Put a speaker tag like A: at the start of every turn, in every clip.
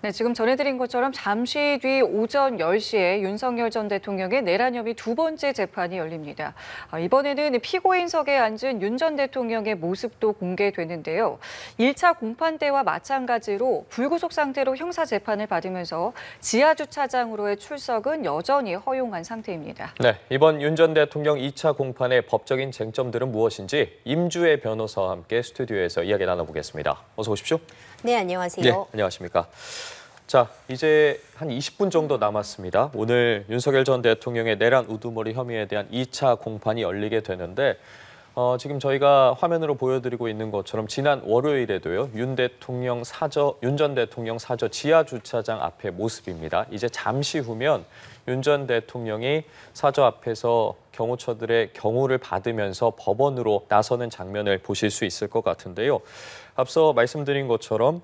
A: 네, 지금 전해드린 것처럼 잠시 뒤 오전 10시에 윤석열 전 대통령의 내란 혐의 두 번째 재판이 열립니다. 이번에는 피고인석에 앉은 윤 전 대통령의 모습도 공개되는데요. 1차 공판 때와 마찬가지로 불구속 상태로 형사 재판을 받으면서 지하주차장으로의 출석은 여전히 허용한 상태입니다.
B: 네, 이번 윤 전 대통령 2차 공판의 법적인 쟁점들은 무엇인지 임주혜 변호사와 함께 스튜디오에서 이야기 나눠보겠습니다. 어서 오십시오.
C: 네, 안녕하세요.
B: 네, 안녕하십니까. 자, 이제 한 20분 정도 남았습니다. 오늘 윤석열 전 대통령의 내란 우두머리 혐의에 대한 2차 공판이 열리게 되는데 지금 저희가 화면으로 보여드리고 있는 것처럼 지난 월요일에도요. 윤 전 대통령 사저 지하주차장 앞의 모습입니다. 이제 잠시 후면 윤 전 대통령이 사저 앞에서 경호처들의 경호를 받으면서 법원으로 나서는 장면을 보실 수 있을 것 같은데요. 앞서 말씀드린 것처럼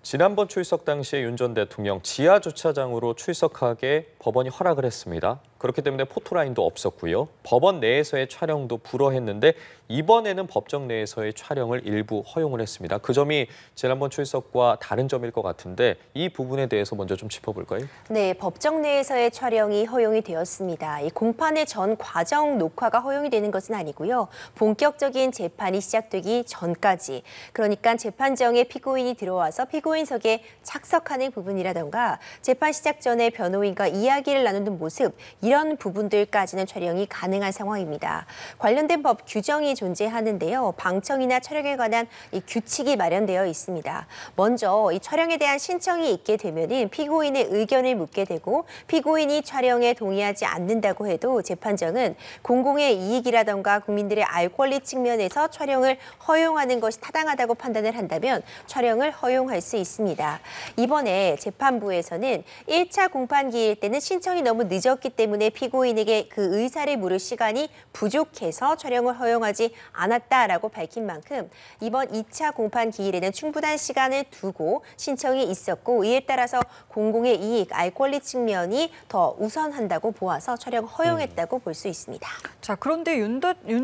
B: 지난번 출석 당시에 윤 전 대통령 지하주차장으로 출석하게 법원이 허락을 했습니다. 그렇기 때문에 포토라인도 없었고요. 법원 내에서의 촬영도 불허했는데 이번에는 법정 내에서의 촬영을 일부 허용을 했습니다. 그 점이 지난번 출석과 다른 점일 것 같은데 이 부분에 대해서 먼저 좀 짚어볼까요?
C: 네, 법정 내에서의 촬영이 허용이 되었습니다. 이 공판의 전 과정 녹화가 허용이 되는 것은 아니고요. 본격적인 재판이 시작되기 전까지, 그러니까 재판정에 피고인이 들어와서 피고인석에 착석하는 부분이라던가 재판 시작 전에 변호인과 이야기를 나누는 모습, 이런 부분들까지는 촬영이 가능한 상황입니다. 관련된 법 규정이 존재하는데요. 방청이나 촬영에 관한 이 규칙이 마련되어 있습니다. 먼저 이 촬영에 대한 신청이 있게 되면은 피고인의 의견을 묻게 되고 피고인이 촬영에 동의하지 않는다고 해도 재판정은 공공의 이익이라던가 국민들의 알 권리 측면에서 촬영을 허용하는 것이 타당하다고 판단을 한다면 촬영을 허용할 수 있습니다. 이번에 재판부에서는 1차 공판 기일 때는 신청이 너무 늦었기 때문에 피고인에게 그 의사를 물을 시간이 부족해서 촬영을 허용하지 않았다라고 밝힌 만큼 이번 2차 공판 기일에는 충분한 시간을 두고 신청이 있었고 이에 따라서 공공의 이익, 알 권리 측면이 더 우선한다고 보아서 촬영을 허용했다고 볼 수 있습니다.
A: 자, 그런데 윤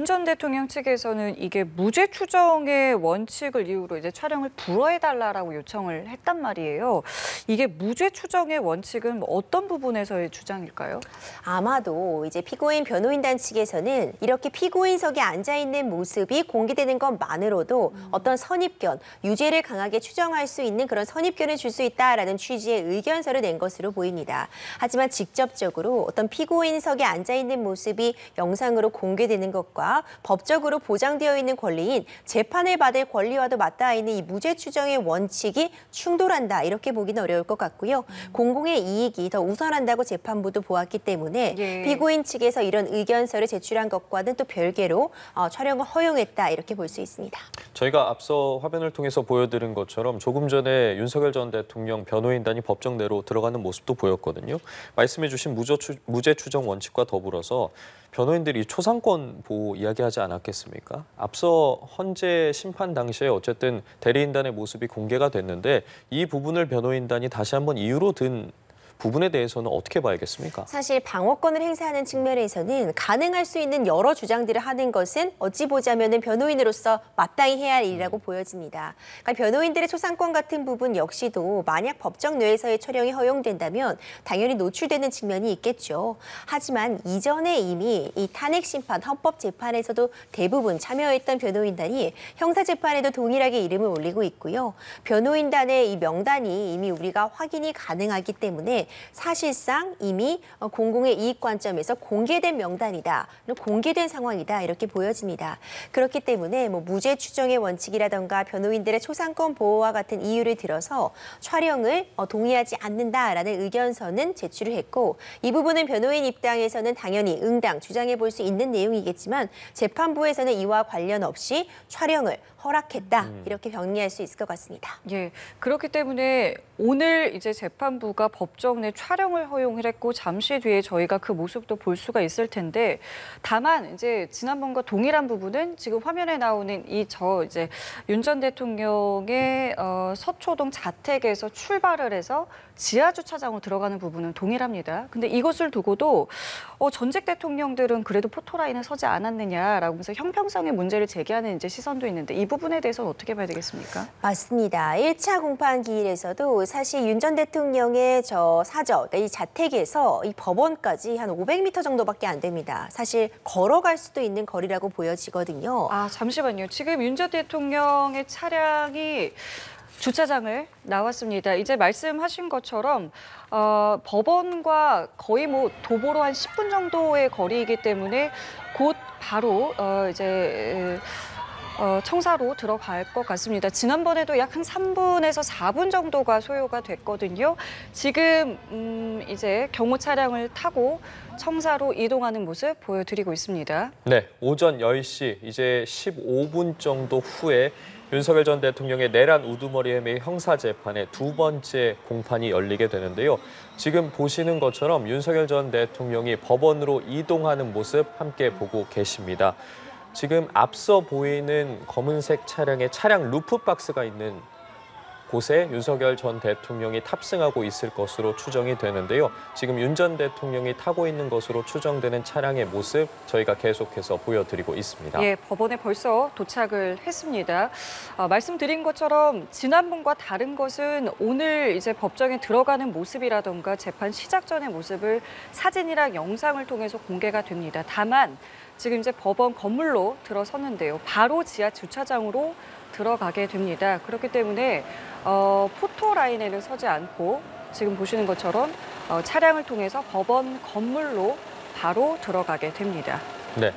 A: 전 대통령 측에서는 이게 무죄 추정의 원칙을 이유로 이제 촬영을 불허해달라고 요청을 했단 말이에요. 이게 무죄 추정의 원칙은 어떤 부분에서의 주장일까요?
C: 아마도 이제 피고인 변호인단 측에서는 이렇게 피고인석에 앉아 있는 모습이 공개되는 것만으로도 어떤 선입견, 유죄를 강하게 추정할 수 있는 그런 선입견을 줄 수 있다라는 취지의 의견서를 낸 것으로 보입니다. 하지만 직접적으로 어떤 피고인석에 앉아 있는 모습이 영상으로 공개되는 것과 법적으로 보장되어 있는 권리인 재판을 받을 권리와도 맞닿아 있는 이 무죄 추정의 원칙이 충돌한다, 이렇게 보기는 어려울 것 같고요. 공공의 이익이 더 우선한다고 재판부도 보았기 때문에 피고인 측에서 이런 의견서를 제출한 것과는 또 별개로 촬영을 허용했다, 이렇게 볼 수 있습니다.
B: 저희가 앞서 화면을 통해서 보여드린 것처럼 조금 전에 윤석열 전 대통령 변호인단이 법정 내로 들어가는 모습도 보였거든요. 말씀해 주신 무죄 추정 원칙과 더불어서 변호인들이 초상권 보호 이야기하지 않았겠습니까? 앞서 헌재 심판 당시에 어쨌든 대리인단의 모습이 공개가 됐는데 이 부분을 변호인단이 다시 한번 이유로 든 부분에 대해서는 어떻게 봐야겠습니까?
C: 사실 방어권을 행사하는 측면에서는 가능할 수 있는 여러 주장들을 하는 것은 어찌 보자면 변호인으로서 마땅히 해야 할 일이라고 보여집니다. 그러니까 변호인들의 초상권 같은 부분 역시도 만약 법정 내에서의 촬영이 허용된다면 당연히 노출되는 측면이 있겠죠. 하지만 이전에 이미 이 탄핵 심판, 헌법 재판에서도 대부분 참여했던 변호인단이 형사 재판에도 동일하게 이름을 올리고 있고요. 변호인단의 이 명단이 이미 우리가 확인이 가능하기 때문에 사실상 이미 공공의 이익 관점에서 공개된 명단이다, 공개된 상황이다, 이렇게 보여집니다. 그렇기 때문에 무죄 추정의 원칙이라던가 변호인들의 초상권 보호와 같은 이유를 들어서 촬영을 동의하지 않는다라는 의견서는 제출을 했고 이 부분은 변호인 입장에서는 당연히 응당 주장해 볼 수 있는 내용이겠지만 재판부에서는 이와 관련 없이 촬영을 허락했다, 이렇게 정리할 수 있을 것 같습니다.
A: 예, 그렇기 때문에 오늘 이제 재판부가 법적 법정 내 촬영을 허용을 했고 잠시 뒤에 저희가 그 모습도 볼 수가 있을 텐데 다만 이제 지난번과 동일한 부분은 지금 화면에 나오는 이제 윤 전 대통령의 서초동 자택에서 출발을 해서 지하 주차장으로 들어가는 부분은 동일합니다. 근데 이것을 두고도 전직 대통령들은 그래도 포토라인에 서지 않았느냐라고 하면서 형평성의 문제를 제기하는 이제 시선도 있는데 이 부분에 대해서는 어떻게 봐야 되겠습니까?
C: 맞습니다. 1차 공판 기일에서도 사실 윤 전 대통령의 사저, 그러니까 이 자택에서 이 법원까지 한 500m 정도밖에 안 됩니다. 사실 걸어갈 수도 있는 거리라고 보여지거든요.
A: 아, 잠시만요. 지금 윤 전 대통령의 차량이 주차장을 나왔습니다. 이제 말씀하신 것처럼 법원과 거의 뭐 도보로 한 10분 정도의 거리이기 때문에 곧 바로 청사로 들어갈 것 같습니다. 지난번에도 약 한 3분에서 4분 정도가 소요가 됐거든요. 지금 이제 경호 차량을 타고 청사로 이동하는 모습 보여드리고 있습니다.
B: 네, 오전 10시 이제 15분 정도 후에 윤석열 전 대통령의 내란 우두머리 혐의 형사재판의 두 번째 공판이 열리게 되는데요. 지금 보시는 것처럼 윤석열 전 대통령이 법원으로 이동하는 모습 함께 보고 계십니다. 지금 앞서 보이는 검은색 차량에 차량 루프박스가 있는 곳에 윤석열 전 대통령이 탑승하고 있을 것으로 추정이 되는데요. 지금 윤 전 대통령이 타고 있는 것으로 추정되는 차량의 모습 저희가 계속해서 보여드리고 있습니다.
A: 예, 법원에 벌써 도착을 했습니다. 말씀드린 것처럼 지난번과 다른 것은 오늘 이제 법정에 들어가는 모습이라던가 재판 시작 전의 모습을 사진이랑 영상을 통해서 공개가 됩니다. 다만 지금 이제 법원 건물로 들어섰는데요. 바로 지하 주차장으로 들어가게 됩니다. 그렇기 때문에 포토 라인에는 서지 않고 지금 보시는 것처럼 차량을 통해서 법원 건물로 바로 들어가게 됩니다.
B: 네,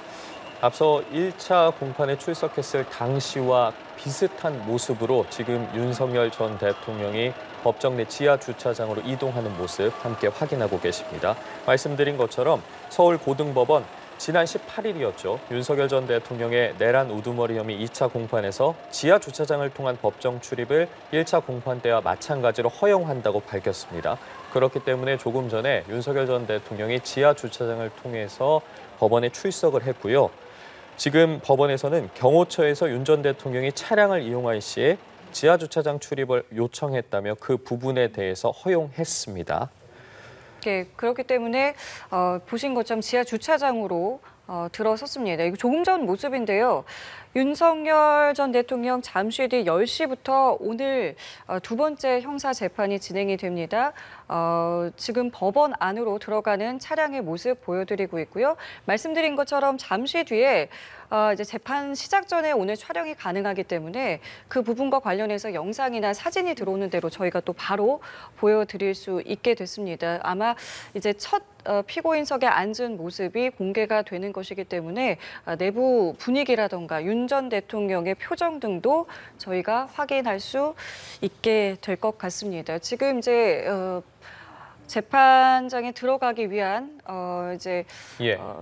B: 앞서 1차 공판에 출석했을 당시와 비슷한 모습으로 지금 윤석열 전 대통령이 법정 내 지하 주차장으로 이동하는 모습 함께 확인하고 계십니다. 말씀드린 것처럼 서울고등법원 지난 18일이었죠. 윤석열 전 대통령의 내란 우두머리 혐의 2차 공판에서 지하 주차장을 통한 법정 출입을 1차 공판 때와 마찬가지로 허용한다고 밝혔습니다. 그렇기 때문에 조금 전에 윤석열 전 대통령이 지하 주차장을 통해서 법원에 출석을 했고요. 지금 법원에서는 경호처에서 윤 전 대통령이 차량을 이용할 시에 지하 주차장 출입을 요청했다며 그 부분에 대해서 허용했습니다.
A: 네, 그렇기 때문에 보신 것처럼 지하 주차장으로 들어섰습니다. 이거 조금 전 모습인데요. 윤석열 전 대통령 잠시 뒤 10시부터 오늘 두 번째 형사 재판이 진행이 됩니다. 지금 법원 안으로 들어가는 차량의 모습 보여드리고 있고요. 말씀드린 것처럼 잠시 뒤에 이제 재판 시작 전에 오늘 촬영이 가능하기 때문에 그 부분과 관련해서 영상이나 사진이 들어오는 대로 저희가 또 바로 보여드릴 수 있게 됐습니다. 아마 이제 첫 피고인석에 앉은 모습이 공개가 되는 것이기 때문에 내부 분위기라던가 윤 전 대통령의 표정 등도 저희가 확인할 수 있게 될 것 같습니다. 지금 이제 재판장에 들어가기 위한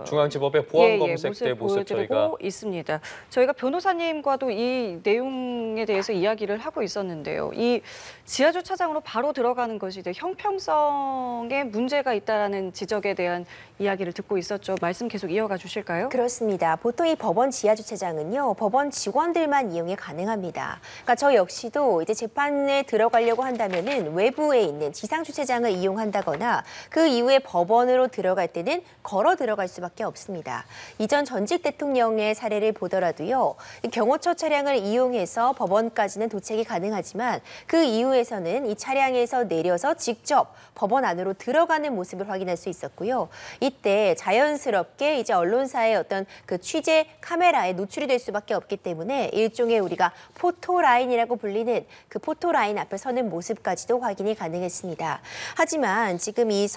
B: 중앙지법의 보안검색대 모습
A: 보여드리고
B: 저희가
A: 있습니다. 저희가 변호사님과도 이 내용에 대해서 이야기를 하고 있었는데요. 이 지하 주차장으로 바로 들어가는 것이 이제 형평성에 문제가 있다라는 지적에 대한 이야기를 듣고 있었죠. 말씀 계속 이어가 주실까요?
C: 그렇습니다. 보통 이 법원 지하 주차장은요, 법원 직원들만 이용이 가능합니다. 그러니까 저 역시도 이제 재판에 들어가려고 한다면은 외부에 있는 지상 주차장을 이용한다거나 그 이후에 법원으로 들어갈 때는 걸어 들어갈 수밖에 없습니다. 이전 전직 대통령의 사례를 보더라도요, 경호처 차량을 이용해서 법원까지는 도착이 가능하지만 그 이후에서는 이 차량에서 내려서 직접 법원 안으로 들어가는 모습을 확인할 수 있었고요. 이때 자연스럽게 이제 언론사의 어떤 그 취재 카메라에 노출이 될 수밖에 없기 때문에 일종의 우리가 포토라인이라고 불리는 그 포토라인 앞에 서는 모습까지도 확인이 가능했습니다. 하지만 지금 이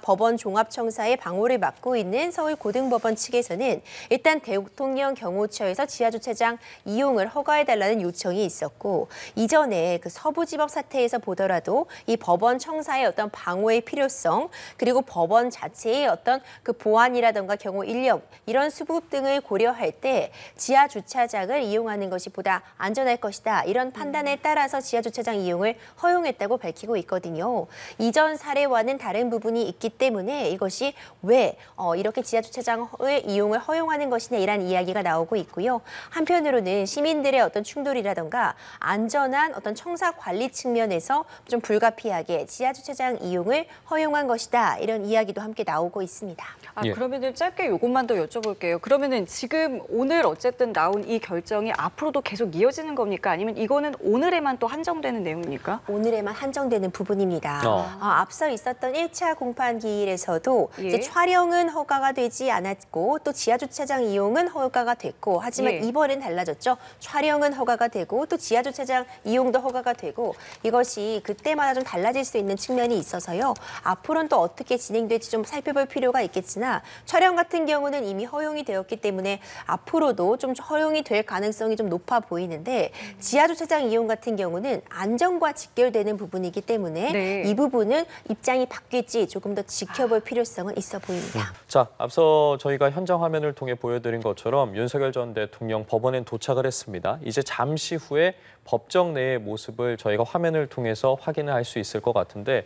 C: 법원 종합청사의 방호를 맡고 있는 서울고등법원 측에서는 일단 대통령 경호처에서 지하주차장 이용을 허가해달라는 요청이 있었고, 이전에 그 서부지법 사태에서 보더라도 이 법원 청사의 어떤 방호의 필요성, 그리고 법원 자체의 어떤 그 보안이라든가 경호 인력 이런 수급 등을 고려할 때 지하 주차장을 이용하는 것이 보다 안전할 것이다, 이런 판단에 따라서 지하 주차장 이용을 허용했다고 밝히고 있거든요. 이전 사례와는 다른 부분이 있기 때문에 이것이 왜 이렇게 지하주차장을 이용을 허용하는 것이냐 이란 이야기가 나오고 있고요. 한편으로는 시민들의 어떤 충돌이라던가 안전한 어떤 청사 관리 측면에서 좀 불가피하게 지하주차장 이용을 허용한 것이다. 이런 이야기도 함께 나오고 있습니다.
B: 예.
A: 그러면은 짧게 요것만 더 여쭤볼게요. 그러면은 지금 오늘 어쨌든 나온 이 결정이 앞으로도 계속 이어지는 겁니까? 아니면 이거는 오늘에만 또 한정되는 내용입니까?
C: 오늘에만 한정되는 부분입니다. 앞서 있었던 1차 공판 기일에서도
A: 예.
C: 이제 촬영은 허가가 되지 않았고 또 지하주차장 이용은 허가가 됐고 하지만
A: 예.
C: 이번엔 달라졌죠. 촬영은 허가가 되고 또 지하주차장 이용도 허가가 되고 이것이 그때마다 좀 달라질 수 있는 측면이 있어서요. 앞으로는 또 어떻게 진행될지 좀 살펴볼 필요가 있겠으나 촬영 같은 경우는 이미 허용이 되었기 때문에 앞으로도 좀 허용이 될 가능성이 좀 높아 보이는데 지하주차장 이용 같은 경우는 안전과 직결되는 부분이기 때문에
A: 네.
C: 이 부분은 입장이 바뀔지 조금 더 지켜볼 필요성은 있어 보입니다.
B: 자, 앞서 저희가 현장 화면을 통해 보여드린 것처럼 윤석열 전 대통령 법원에 도착을 했습니다. 이제 잠시 후에 법정 내의 모습을 저희가 화면을 통해서 확인을 할 수 있을 것 같은데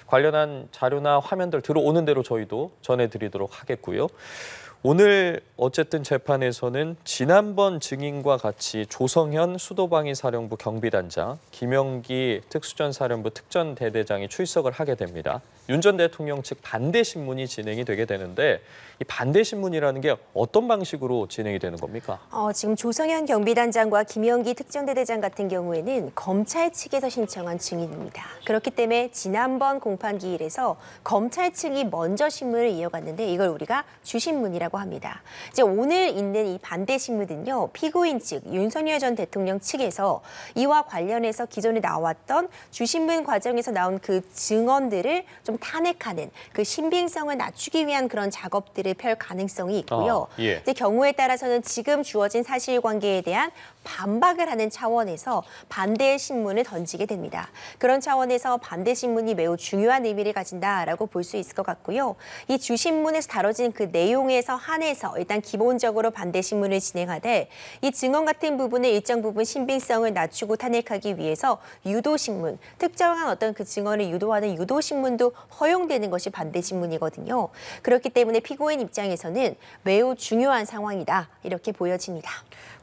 B: 관련한 자료나 화면들 들어오는 대로 저희도 전해드리도록 하겠고요. 오늘 어쨌든 재판에서는 지난번 증인과 같이 조성현 수도방위사령부 경비단장, 김영기 특수전사령부 특전대대장이 출석을 하게 됩니다. 윤 전 대통령 측 반대 신문이 진행이 되게 되는데 이 반대 신문이라는 게 어떤 방식으로 진행이 되는 겁니까?
C: 지금 조성현 경비단장과 김영기 특전대대장 같은 경우에는 검찰 측에서 신청한 증인입니다. 그렇기 때문에 지난번 공판 기일에서 검찰 측이 먼저 신문을 이어갔는데 이걸 우리가 주신문이라고 합니다. 이제 오늘 있는 이 반대 신문은요, 피고인 측 윤석열 전 대통령 측에서 이와 관련해서 기존에 나왔던 주신문 과정에서 나온 그 증언들을 좀 탄핵하는 그 신빙성을 낮추기 위한 그런 작업들을 펼 가능성이 있고요.
B: 예.
C: 이제 경우에 따라서는 지금 주어진 사실관계에 대한 반박을 하는 차원에서 반대의 신문을 던지게 됩니다. 그런 차원에서 반대 신문이 매우 중요한 의미를 가진다라고 볼 수 있을 것 같고요. 이 주신문에서 다뤄진 그 내용에서 한해서 일단 기본적으로 반대 신문을 진행하되 이 증언 같은 부분의 일정 부분 신빙성을 낮추고 탄핵하기 위해서 유도 신문, 특정한 어떤 그 증언을 유도하는 유도 신문도 허용되는 것이 반대 신문이거든요. 그렇기 때문에 피고인 입장에서는 매우 중요한 상황이다 이렇게 보여집니다.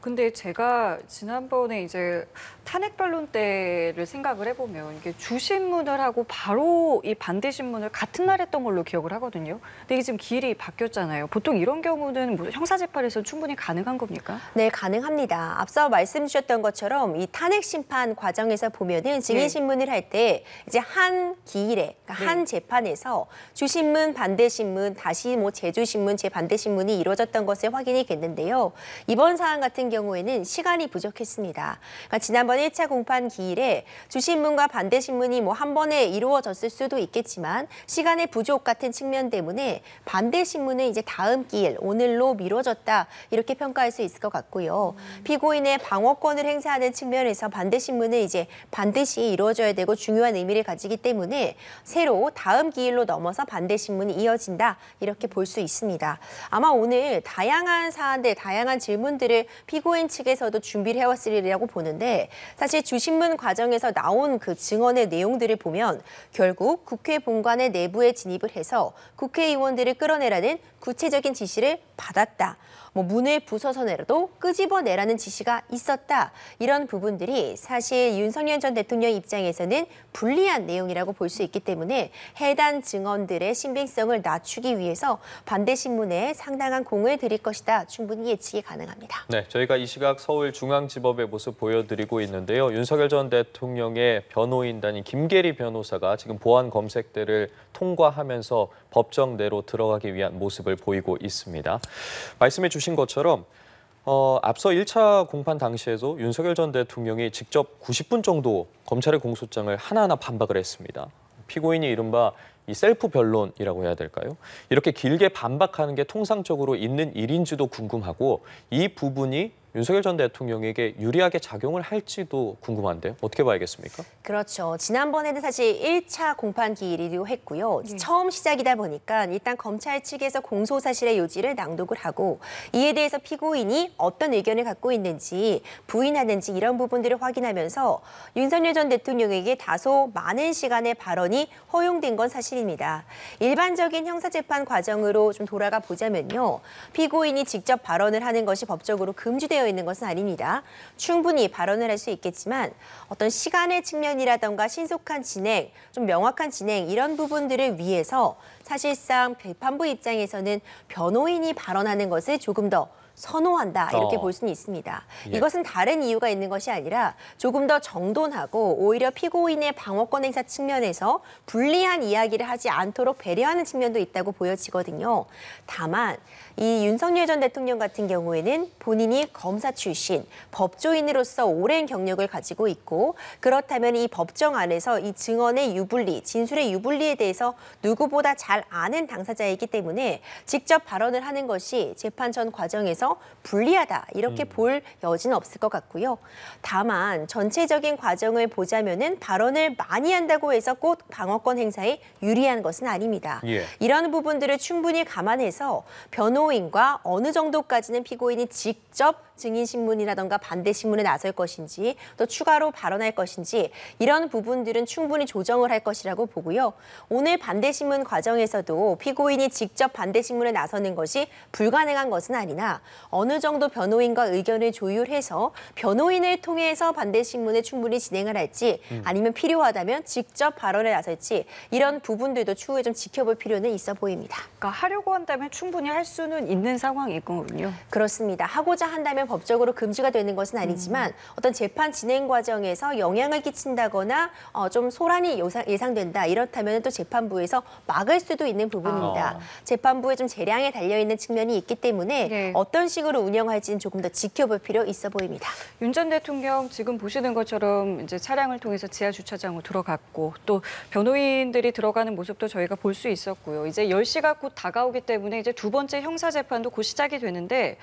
A: 근데 제가 지난번에 이제 탄핵 변론 때를 생각을 해보면 이게 주신문을 하고 바로 이 반대 신문을 같은 날 했던 걸로 기억을 하거든요. 근데 이게 지금 기일이 바뀌었잖아요. 보통 이런 경우는 뭐 형사재판에서 충분히 가능한 겁니까?
C: 네, 가능합니다. 앞서 말씀 주셨던 것처럼 이 탄핵 심판 과정에서 보면은 증인 신문을 할 때 이제 한 기일에, 그러니까 한 재판에서 주신문, 반대 신문, 다시 뭐 재주신문, 재반대 신문이 이루어졌던 것을 확인이 됐는데요. 이번 사안 같은 경우에는 시간이 부족했습니다. 그러니까 지난번 1차 공판 기일에 주신문과 반대 신문이 뭐 한 번에 이루어졌을 수도 있겠지만 시간의 부족 같은 측면 때문에 반대 신문은 이제 다음 기일, 오늘로 미뤄졌다 이렇게 평가할 수 있을 것 같고요. 피고인의 방어권을 행사하는 측면에서 반대 신문은 이제 반드시 이루어져야 되고 중요한 의미를 가지기 때문에 새로 다음 기일로 넘어서 반대 신문이 이어진다 이렇게 볼 수 있습니다. 아마 오늘 다양한 사안들, 다양한 질문들을 피고인 측에서도 준비를 해왔으리라고 보는데 사실 주신문 과정에서 나온 그 증언의 내용들을 보면 결국 국회 본관의 내부에 진입을 해서 국회의원들을 끌어내라는 구체적인 지시를 받았다. 뭐 문을 부서서내라도 끄집어내라는 지시가 있었다. 이런 부분들이 사실 윤석열 전 대통령 입장에서는 불리한 내용이라고 볼 수 있기 때문에 해당 증언들의 신빙성을 낮추기 위해서 반대 신문에 상당한 공을 들일 것이다. 충분히 예측이 가능합니다.
B: 네, 저희가 이 시각 서울중앙지법의 모습 보여드리고 있는데요. 윤석열 전 대통령의 변호인단인 김계리 변호사가 지금 보안 검색대를 통과하면서 법정 내로 들어가기 위한 모습을 보이고 있습니다. 말씀해 주신 것처럼 앞서 1차 공판 당시에도 윤석열 전 대통령이 직접 90분 정도 검찰의 공소장을 하나하나 반박을 했습니다. 피고인이 이른바 이 셀프 변론이라고 해야 될까요? 이렇게 길게 반박하는 게 통상적으로 있는 일인지도 궁금하고 이 부분이 윤석열 전 대통령에게 유리하게 작용을 할지도 궁금한데요. 어떻게 봐야겠습니까?
C: 그렇죠. 지난번에는 사실 1차 공판 기일이기도 했고요. 처음 시작이다 보니까 일단 검찰 측에서 공소사실의 요지를 낭독을 하고 이에 대해서 피고인이 어떤 의견을 갖고 있는지 부인하는지 이런 부분들을 확인하면서 윤석열 전 대통령에게 다소 많은 시간의 발언이 허용된 건 사실입니다. 일반적인 형사재판 과정으로 좀 돌아가 보자면요. 피고인이 직접 발언을 하는 것이 법적으로 금지되어 있는 것은 아닙니다. 충분히 발언을 할 수 있겠지만 어떤 시간의 측면이라던가 신속한 진행, 좀 명확한 진행 이런 부분들을 위해서 사실상 재판부 입장에서는 변호인이 발언하는 것을 조금 더 선호한다 이렇게 볼 수는 있습니다.
B: 예.
C: 이것은 다른 이유가 있는 것이 아니라 조금 더 정돈하고 오히려 피고인의 방어권 행사 측면에서 불리한 이야기를 하지 않도록 배려하는 측면도 있다고 보여지거든요. 다만 이 윤석열 전 대통령 같은 경우에는 본인이 검사 출신, 법조인으로서 오랜 경력을 가지고 있고 그렇다면 이 법정 안에서 이 증언의 유불리, 진술의 유불리에 대해서 누구보다 잘 아는 당사자이기 때문에 직접 발언을 하는 것이 재판 전 과정에서 불리하다 이렇게 볼 여지는 없을 것 같고요. 다만 전체적인 과정을 보자면은 발언을 많이 한다고 해서 꼭 방어권 행사에 유리한 것은 아닙니다.
B: 예.
C: 이런 부분들을 충분히 감안해서 변호인과 어느 정도까지는 피고인이 직접 증인신문이라던가 반대신문에 나설 것인지 또 추가로 발언할 것인지 이런 부분들은 충분히 조정을 할 것이라고 보고요. 오늘 반대신문 과정에서도 피고인이 직접 반대신문에 나서는 것이 불가능한 것은 아니나 어느 정도 변호인과 의견을 조율해서 변호인을 통해서 반대신문을 충분히 진행을 할지 아니면 필요하다면 직접 발언에 나설지 이런 부분들도 추후에 좀 지켜볼 필요는 있어 보입니다.
A: 그러니까 하려고 한다면 충분히 할 수는 있는 상황이군요.
C: 그렇습니다. 하고자 한다면 법적으로 금지가 되는 것은 아니지만 어떤 재판 진행 과정에서 영향을 끼친다거나 좀 소란이 예상된다. 이렇다면 또 재판부에서 막을 수도 있는 부분입니다. 재판부에 좀 재량에 달려있는 측면이 있기 때문에
A: 네.
C: 어떤 식으로 운영할지는 조금 더 지켜볼 필요 있어 보입니다.
A: 윤 전 대통령 지금 보시는 것처럼 이제 차량을 통해서 지하 주차장으로 들어갔고 또 변호인들이 들어가는 모습도 저희가 볼 수 있었고요. 이제 10시가 곧 다가오기 때문에 이제 두 번째 형사 재판도 곧 시작이 되는데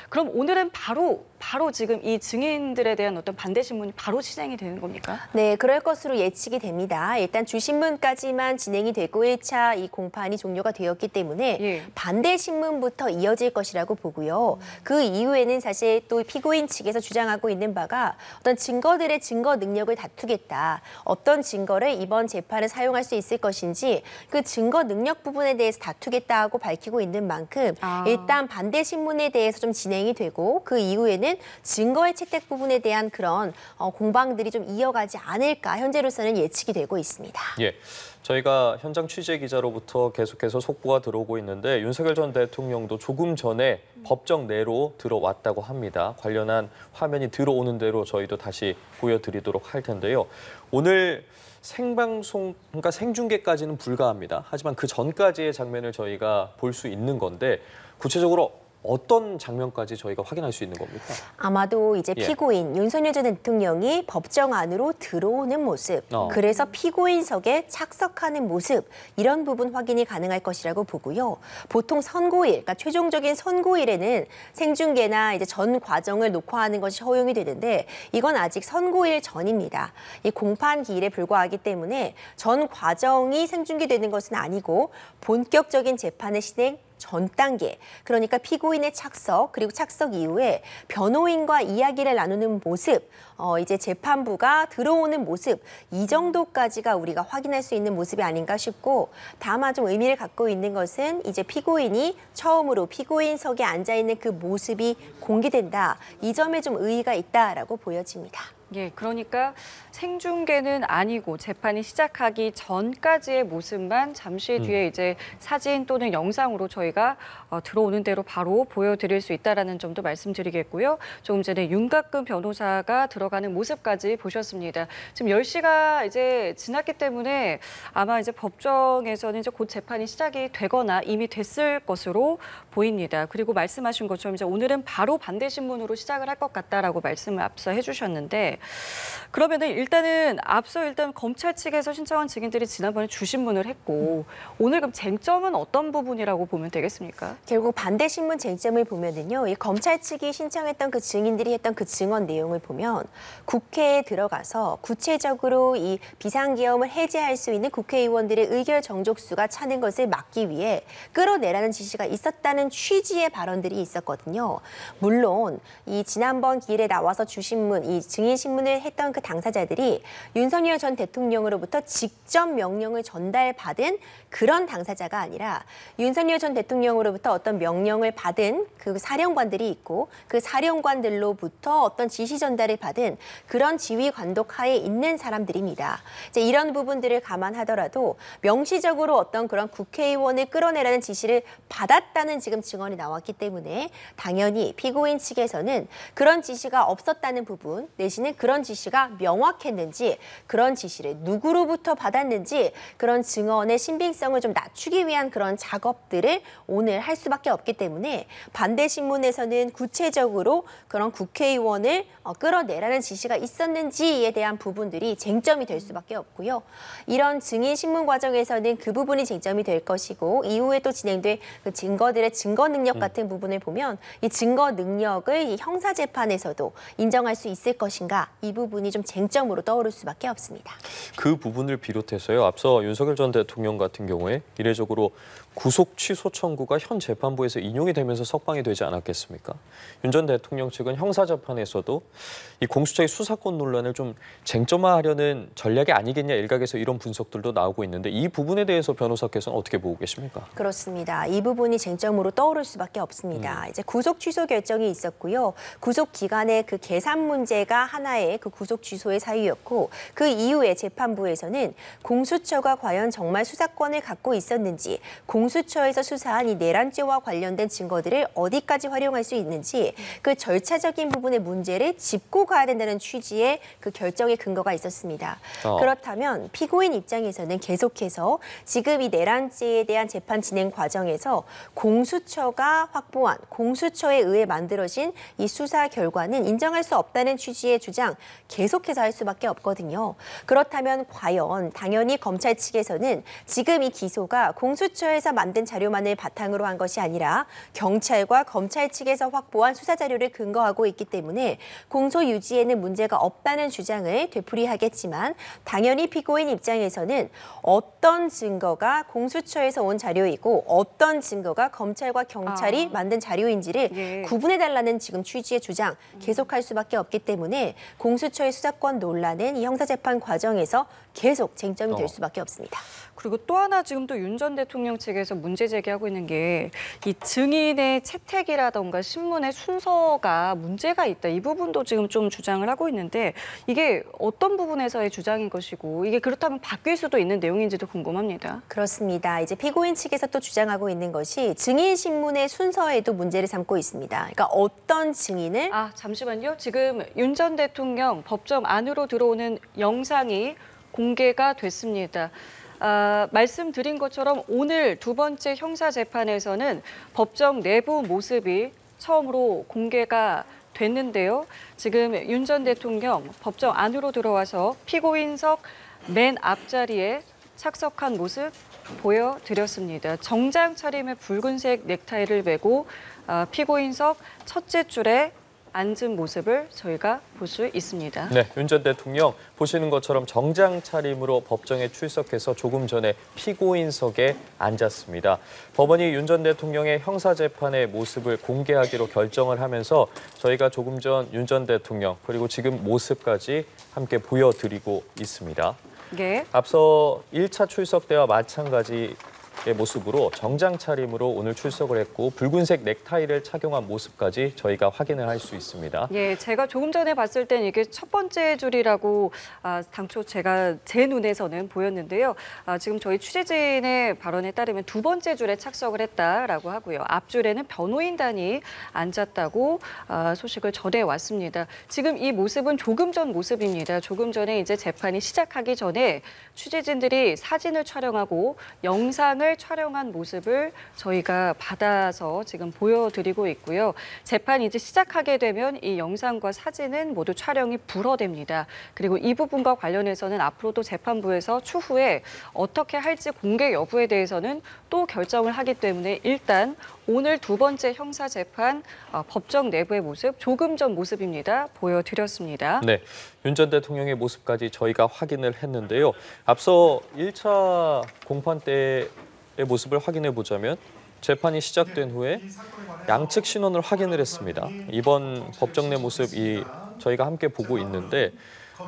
A: 그럼 오늘은 바로 지금 이 증인들에 대한 어떤 반대 신문이 바로 진행이 되는 겁니까?
C: 네, 그럴 것으로 예측이 됩니다. 일단 주신문까지만 진행이 되고 1차 이 공판이 종료가 되었기 때문에
A: 예.
C: 반대 신문부터 이어질 것이라고 보고요. 그 이후에는 사실 또 피고인 측에서 주장하고 있는 바가 어떤 증거들의 증거 능력을 다투겠다. 어떤 증거를 이번 재판에 사용할 수 있을 것인지 그 증거 능력 부분에 대해서 다투겠다 하고 밝히고 있는 만큼 일단 반대 신문에 대해서 좀 진행이 되고 그 이후에는 증거의 채택 부분에 대한 그런 공방들이 좀 이어가지 않을까 현재로서는 예측이 되고 있습니다.
B: 예, 저희가 현장 취재 기자로부터 계속해서 속보가 들어오고 있는데 윤석열 전 대통령도 조금 전에 법정 내로 들어왔다고 합니다. 관련한 화면이 들어오는 대로 저희도 다시 보여드리도록 할 텐데요. 오늘 생방송, 그러니까 생중계까지는 불가합니다. 하지만 그 전까지의 장면을 저희가 볼 수 있는 건데 구체적으로 어떤 장면까지 저희가 확인할 수 있는 겁니까?
C: 아마도 이제
B: 예.
C: 피고인 윤석열 전 대통령이 법정 안으로 들어오는 모습, 그래서 피고인석에 착석하는 모습 이런 부분 확인이 가능할 것이라고 보고요. 보통 선고일, 그러니까 최종적인 선고일에는 생중계나 이제 전 과정을 녹화하는 것이 허용이 되는데 이건 아직 선고일 전입니다. 이 공판 기일에 불과하기 때문에 전 과정이 생중계되는 것은 아니고 본격적인 재판의 진행 전 단계, 그러니까 피고인의 착석 그리고 착석 이후에 변호인과 이야기를 나누는 모습, 이제 재판부가 들어오는 모습 이 정도까지가 우리가 확인할 수 있는 모습이 아닌가 싶고 다만 좀 의미를 갖고 있는 것은 이제 피고인이 처음으로 피고인석에 앉아 있는 그 모습이 공개된다. 이 점에 좀 의의가 있다라고 보여집니다.
A: 예, 그러니까 생중계는 아니고 재판이 시작하기 전까지의 모습만 잠시 뒤에 이제 사진 또는 영상으로 저희가 들어오는 대로 바로 보여드릴 수 있다라는 점도 말씀드리겠고요. 조금 전에 윤곽근 변호사가 들어가는 모습까지 보셨습니다. 지금 10시가 이제 지났기 때문에 아마 이제 법정에서는 이제 곧 재판이 시작이 되거나 이미 됐을 것으로 보입니다. 그리고 말씀하신 것처럼 이제 오늘은 바로 반대 신문으로 시작을 할 것 같다라고 말씀을 앞서 해주셨는데 그러면은 일단은 앞서 일단 검찰 측에서 신청한 증인들이 지난번에 주신문을 했고 오늘 그럼 쟁점은 어떤 부분이라고 보면 되겠습니까?
C: 결국 반대 신문 쟁점을 보면은요, 이 검찰 측이 신청했던 그 증인들이 했던 그 증언 내용을 보면 국회에 들어가서 구체적으로 이 비상계엄을 해제할 수 있는 국회의원들의 의결 정족수가 차는 것을 막기 위해 끌어내라는 지시가 있었다는 취지의 발언들이 있었거든요. 물론 이 지난번 기일에 나와서 주신문, 이 증인 신문을 했던 그 당사자들이 윤석열 전 대통령으로부터 직접 명령을 전달받은 그런 당사자가 아니라 윤석열 전 대통령으로부터 어떤 명령을 받은 그 사령관들이 있고 그 사령관들로부터 어떤 지시 전달을 받은 그런 지휘 관독 하에 있는 사람들입니다. 이제 이런 부분들을 감안하더라도 명시적으로 어떤 그런 국회의원을 끌어내라는 지시를 받았다는 지금 증언이 나왔기 때문에 당연히 피고인 측에서는 그런 지시가 없었다는 부분 내지는 그런 지시가 명확했는지 그런 지시를 누구로부터 받았는지 그런 증언의 신빙성을 좀 낮추기 위한 그런 작업들을 오늘 할 수밖에 없기 때문에 반대 신문에서는 구체적으로 그런 국회의원을 끌어내라는 지시가 있었는지에 대한 부분들이 쟁점이 될 수밖에 없고요. 이런 증인 신문 과정에서는 그 부분이 쟁점이 될 것이고 이후에 또 진행될 그 증거들의 증거 능력 같은 부분을 보면 이 증거 능력을 이 형사 재판에서도 인정할 수 있을 것인가 이 부분이 좀 쟁점으로 떠오를 수밖에 없습니다.
B: 그 부분을 비롯해서요. 앞서 윤석열 전 대통령 같은 경우에 이례적으로 구속 취소 청구가 현 재판부에서 인용이 되면서 석방이 되지 않았겠습니까? 윤 전 대통령 측은 형사재판에서도 이 공수처의 수사권 논란을 좀 쟁점화하려는 전략이 아니겠냐 일각에서 이런 분석들도 나오고 있는데 이 부분에 대해서 변호사께서는 어떻게 보고 계십니까?
C: 그렇습니다. 이 부분이 쟁점으로 떠오를 수밖에 없습니다. 이제 구속 취소 결정이 있었고요. 구속 기간의 그 계산 문제가 하나의 그 구속 취소의 사유였고 그 이후에 재판부에서는 공수처가 과연 정말 수사권을 갖고 있었는지 공수처에서 수사한 이 내란죄와 관련된 증거들을 어디까지 활용할 수 있는지 그 절차적인 부분의 문제를 짚고 가야 된다는 취지의 그 결정의 근거가 있었습니다. 그렇다면 피고인 입장에서는 계속해서 지금 이 내란죄에 대한 재판 진행 과정에서 공수처가 확보한 공수처에 의해 만들어진 이 수사 결과는 인정할 수 없다는 취지의 주장 계속해서 할 수밖에 없거든요. 그렇다면 과연 당연히 검찰 측에서는 지금 이 기소가 공수처에서 만든 자료만을 바탕으로 한 것이 아니라 경찰과 검찰 측에서 확보한 수사 자료를 근거하고 있기 때문에 공소 유지에는 문제가 없다는 주장을 되풀이하겠지만 당연히 피고인 입장에서는 어떤 증거가 공수처에서 온 자료이고 어떤 증거가 검찰과 경찰이 만든 자료인지를 구분해달라는 지금 취지의 주장 계속할 수밖에 없기 때문에 공수처의 수사권 논란은 이 형사재판 과정에서 계속 쟁점이 될 수밖에 없습니다.
A: 그리고 또 하나 지금 또 윤 전 대통령 측에서 문제 제기하고 있는 게 이 증인의 채택이라던가 신문의 순서가 문제가 있다. 이 부분도 지금 좀 주장을 하고 있는데 이게 어떤 부분에서의 주장인 것이고 이게 그렇다면 바뀔 수도 있는 내용인지도 궁금합니다.
C: 그렇습니다. 이제 피고인 측에서 또 주장하고 있는 것이 증인 신문의 순서에도 문제를 삼고 있습니다. 그러니까 어떤 증인을
A: 잠시만요. 지금 윤 전 대통령 법정 안으로 들어오는 영상이 공개가 됐습니다. 말씀드린 것처럼 오늘 두 번째 형사재판에서는 법정 내부 모습이 처음으로 공개가 됐는데요. 지금 윤 전 대통령 법정 안으로 들어와서 피고인석 맨 앞자리에 착석한 모습 보여드렸습니다. 정장 차림의 붉은색 넥타이를 메고 피고인석 첫째 줄에 앉은 모습을 저희가 볼 수 있습니다.
B: 네, 윤 전 대통령 보시는 것처럼 정장 차림으로 법정에 출석해서 조금 전에 피고인석에 앉았습니다. 법원이 윤 전 대통령의 형사재판의 모습을 공개하기로 결정을 하면서 저희가 조금 전 윤 전 대통령 그리고 지금 모습까지 함께 보여드리고 있습니다.
A: 네.
B: 앞서 1차 출석 때와 마찬가지의 모습으로 정장 차림으로 오늘 출석을 했고 붉은색 넥타이를 착용한 모습까지 저희가 확인을 할 수 있습니다.
A: 예, 제가 조금 전에 봤을 땐 이게 첫 번째 줄이라고 당초 제 눈에서는 보였는데요. 지금 저희 취재진의 발언에 따르면 두 번째 줄에 착석을 했다라고 하고요. 앞줄에는 변호인단이 앉았다고 소식을 전해왔습니다. 지금 이 모습은 조금 전 모습입니다. 조금 전에 이제 재판이 시작하기 전에 취재진들이 사진을 촬영하고 영상을 그날 촬영한 모습을 저희가 받아서 지금 보여드리고 있고요. 재판이 이제 시작하게 되면 이 영상과 사진은 모두 촬영이 불허됩니다. 그리고 이 부분과 관련해서는 앞으로도 재판부에서 추후에 어떻게 할지 공개 여부에 대해서는 또 결정을 하기 때문에 일단 오늘 두 번째 형사재판 법정 내부의 모습, 조금 전 모습입니다. 보여드렸습니다.
B: 네, 윤 전 대통령의 모습까지 저희가 확인을 했는데요. 앞서 1차 공판 때의 모습을 확인해 보자면 재판이 시작된 후에 양측 신원을 확인을 했습니다. 이번 법정 내 모습이 저희가 함께 보고 있는데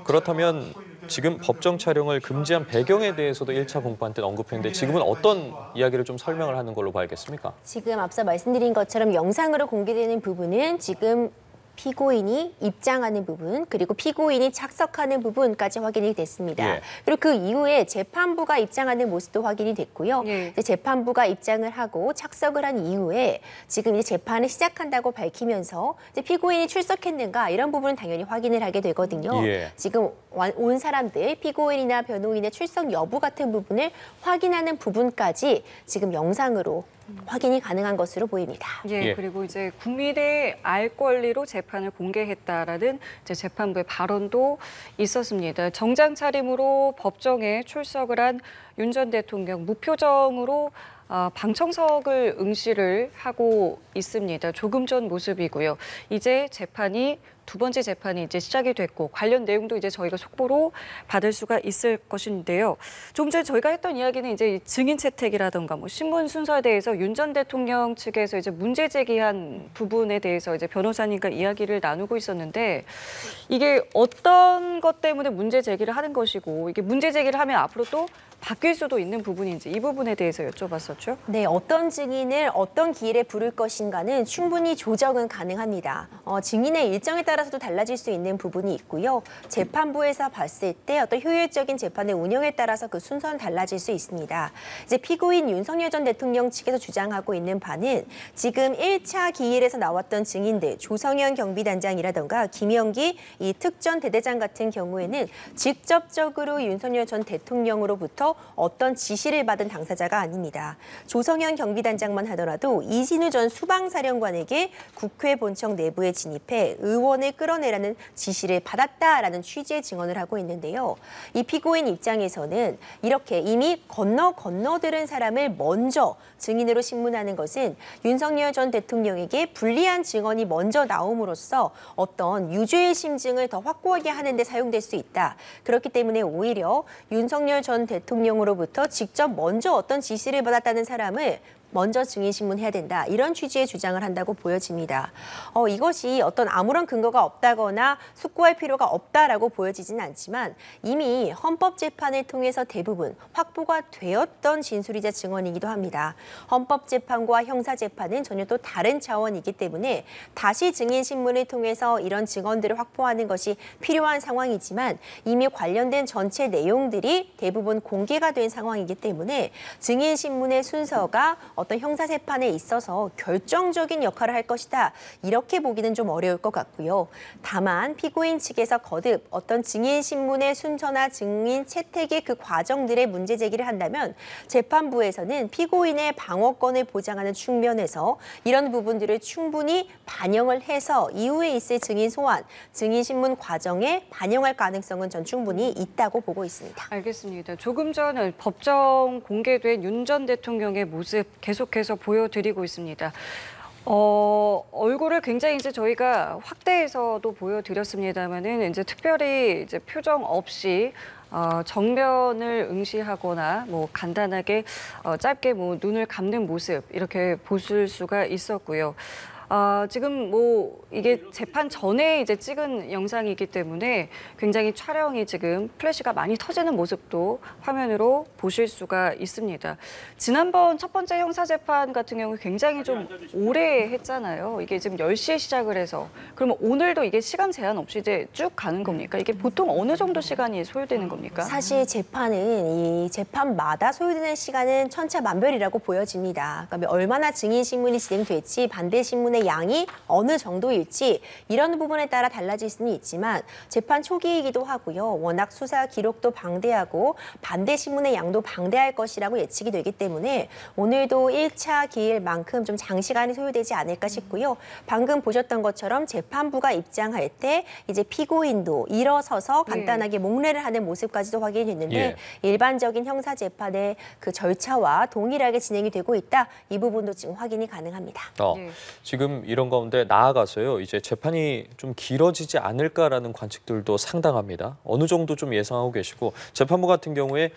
B: 그렇다면 지금 법정 촬영을 금지한 배경에 대해서도 1차 공판 때 언급했는데 지금은 어떤 이야기를 좀 설명을 하는 걸로 봐야겠습니까?
C: 지금 앞서 말씀드린 것처럼 영상으로 공개되는 부분은 지금 피고인이 입장하는 부분, 그리고 피고인이 착석하는 부분까지 확인이 됐습니다.
B: 예.
C: 그리고 그 이후에 재판부가 입장하는 모습도 확인이 됐고요.
A: 예.
C: 이제 재판부가 입장을 하고 착석을 한 이후에 지금 이제 재판을 시작한다고 밝히면서 이제 피고인이 출석했는가 이런 부분은 당연히 확인을 하게 되거든요.
B: 예.
C: 지금 온 사람들, 피고인이나 변호인의 출석 여부 같은 부분을 확인하는 부분까지 지금 영상으로 확인이 가능한 것으로 보입니다.
A: 예,
B: 예.
A: 그리고 이제 국민의 알 권리로 재판을 공개했다라는 이제 재판부의 발언도 있었습니다. 정장 차림으로 법정에 출석을 한 윤 전 대통령 무표정으로 방청석을 응시를 하고 있습니다. 조금 전 모습이고요. 이제 두 번째 재판이 이제 시작이 됐고 관련 내용도 이제 저희가 속보로 받을 수가 있을 것인데요. 좀 전에 저희가 했던 이야기는 이제 증인 채택이라던가 뭐 신문 순서에 대해서 윤 전 대통령 측에서 이제 문제 제기한 부분에 대해서 이제 변호사님과 이야기를 나누고 있었는데 이게 어떤 것 때문에 문제 제기를 하는 것이고 이게 문제 제기를 하면 앞으로 또 바뀔 수도 있는 부분인지 이 부분에 대해서 여쭤봤었죠.
C: 네, 어떤 증인을 어떤 기일에 부를 것인가는 충분히 조정은 가능합니다. 증인의 일정에 따라서도 달라질 수 있는 부분이 있고요. 재판부에서 봤을 때 어떤 효율적인 재판의 운영에 따라서 그 순서는 달라질 수 있습니다. 이제 피고인 윤석열 전 대통령 측에서 주장하고 있는 바는 지금 1차 기일에서 나왔던 증인들 조성현 경비단장이라던가 김영기 이 특전 대대장 같은 경우에는 직접적으로 윤석열 전 대통령으로부터 어떤 지시를 받은 당사자가 아닙니다. 조성현 경비단장만 하더라도 이진우 전 수방사령관에게 국회 본청 내부에 진입해 의원을 끌어내라는 지시를 받았다라는 취지의 증언을 하고 있는데요. 이 피고인 입장에서는 이렇게 이미 건너들은 사람을 먼저 증인으로 신문하는 것은 윤석열 전 대통령에게 불리한 증언이 먼저 나옴으로써 어떤 유죄의 심증을 더 확고하게 하는 데 사용될 수 있다. 그렇기 때문에 오히려 윤석열 전 대통령으로부터 직접 먼저 어떤 지시를 받았다는 사람을 먼저 증인 신문해야 된다. 이런 취지의 주장을 한다고 보여집니다. 이것이 어떤 아무런 근거가 없다거나 숙고할 필요가 없다라고 보여지진 않지만 이미 헌법재판을 통해서 대부분 확보가 되었던 진술이자 증언이기도 합니다. 헌법재판과 형사재판은 전혀 또 다른 차원이기 때문에 다시 증인 신문을 통해서 이런 증언들을 확보하는 것이 필요한 상황이지만 이미 관련된 전체 내용들이 대부분 공개가 된 상황이기 때문에 증인 신문의 순서가 어떤 형사재판에 있어서 결정적인 역할을 할 것이다. 이렇게 보기는 좀 어려울 것 같고요. 다만 피고인 측에서 거듭 어떤 증인 신문의 순서나 증인 채택의 그 과정들의 문제 제기를 한다면 재판부에서는 피고인의 방어권을 보장하는 측면에서 이런 부분들을 충분히 반영을 해서 이후에 있을 증인 소환, 증인 신문 과정에 반영할 가능성은 전 충분히 있다고 보고 있습니다.
A: 알겠습니다. 조금 전 법정 공개된 윤 전 대통령의 모습 계속해서 보여드리고 있습니다. 얼굴을 굉장히 이제 저희가 확대해서도 보여드렸습니다만은 이제 특별히 이제 표정 없이 정면을 응시하거나 뭐 간단하게 짧게 뭐 눈을 감는 모습 이렇게 보실 수가 있었고요. 지금 뭐 이게 재판 전에 이제 찍은 영상이기 때문에 굉장히 촬영이 지금 플래시가 많이 터지는 모습도 화면으로 보실 수가 있습니다. 지난번 첫 번째 형사재판 같은 경우 굉장히 좀 오래 했잖아요. 이게 지금 10시에 시작을 해서 그러면 오늘도 이게 시간 제한 없이 이제 쭉 가는 겁니까? 이게 보통 어느 정도 시간이 소요되는 겁니까?
C: 사실 재판은 이 재판마다 소요되는 시간은 천차만별이라고 보여집니다. 그러니까 얼마나 증인 신문이 진행될지 반대 신문에 재판의 양이 어느 정도일지 이런 부분에 따라 달라질 수는 있지만 재판 초기이기도 하고요. 워낙 수사 기록도 방대하고 반대 신문의 양도 방대할 것이라고 예측이 되기 때문에 오늘도 1차 기일만큼 좀 장시간이 소요되지 않을까 싶고요. 방금 보셨던 것처럼 재판부가 입장할 때 이제 피고인도 일어서서 간단하게 목례를 하는 모습까지도 확인이 됐는데 일반적인 형사 재판의 그 절차와 동일하게 진행이 되고 있다. 이 부분도 지금 확인이 가능합니다.
B: 지금 이런 가운데 나아가서요. 이제 재판이 좀 길어지지 않을까라는 관측들도 상당합니다. 어느 정도 좀 예상하고 계시고 재판부 같은 경우에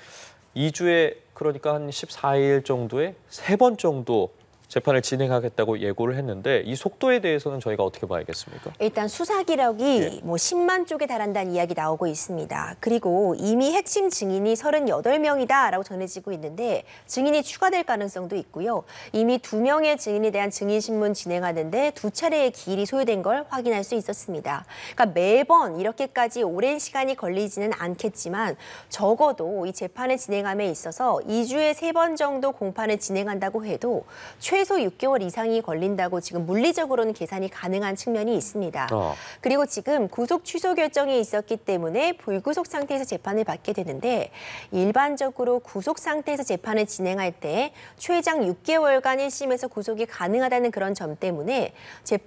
B: 2주에 그러니까 한 14일 정도에 3번 정도 재판을 진행하겠다고 예고를 했는데 이 속도에 대해서는 저희가 어떻게 봐야겠습니까?
C: 일단 수사 기록이 뭐 10만 쪽에 달한다는 이야기 나오고 있습니다. 그리고 이미 핵심 증인이 38명이다라고 전해지고 있는데 증인이 추가될 가능성도 있고요. 이미 2명의 증인에 대한 증인 신문 진행하는데 2차례의 기일이 소요된 걸 확인할 수 있었습니다. 그러니까 매번 이렇게까지 오랜 시간이 걸리지는 않겠지만 적어도 이 재판을 진행함에 있어서 2주에 3번 정도 공판을 진행한다고 해도 최소 6개월 이상이 걸린다고 지금 물리적으로는 계산이 가능한 측면이 있습니다. 그리고 지금 구속 취소 결정이 있었기 때문에 불구속 상태에서 재판을 받게 되는데 일반적으로 구속 상태에서 재판을 진행할 때 최장 6개월간 1심에서 구속이 가능하다는 그런 점 때문에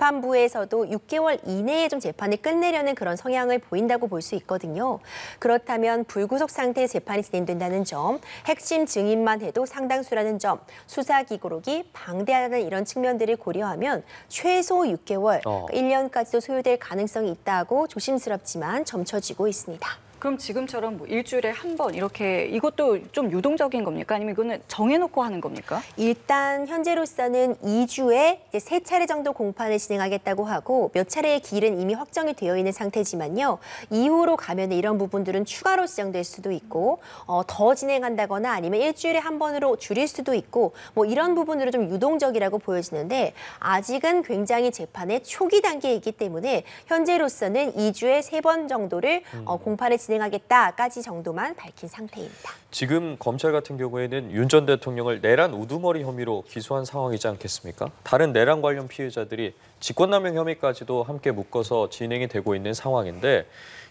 C: 재판부에서도 6개월 이내에 좀 재판을 끝내려는 그런 성향을 보인다고 볼 수 있거든요. 그렇다면 불구속 상태에서 재판이 진행된다는 점, 핵심 증인만 해도 상당수라는 점, 수사 기록이 방대하다는 이런 측면들을 고려하면 최소 6개월, 1년까지도 소요될 가능성이 있다고 조심스럽지만 점쳐지고 있습니다.
A: 그럼 지금처럼 뭐 일주일에 한 번 이렇게 이것도 좀 유동적인 겁니까? 아니면 이거는 정해놓고 하는 겁니까?
C: 일단 현재로서는 2주에 이제 3차례 정도 공판을 진행하겠다고 하고 몇 차례의 기일은 이미 확정이 되어 있는 상태지만요. 이후로 가면 이런 부분들은 추가로 지정될 수도 있고 더 진행한다거나 아니면 일주일에 한 번으로 줄일 수도 있고 뭐 이런 부분으로 좀 유동적이라고 보여지는데 아직은 굉장히 재판의 초기 단계이기 때문에 현재로서는 2주에 3번 정도를 공판을 진행하겠다까지 정도만 밝힌 상태입니다.
B: 지금 검찰 같은 경우에는 윤 전 대통령을 내란 우두머리 혐의로 기소한 상황이지 않겠습니까? 다른 내란 관련 피해자들이 직권남용 혐의까지도 함께 묶어서 진행이 되고 있는 상황인데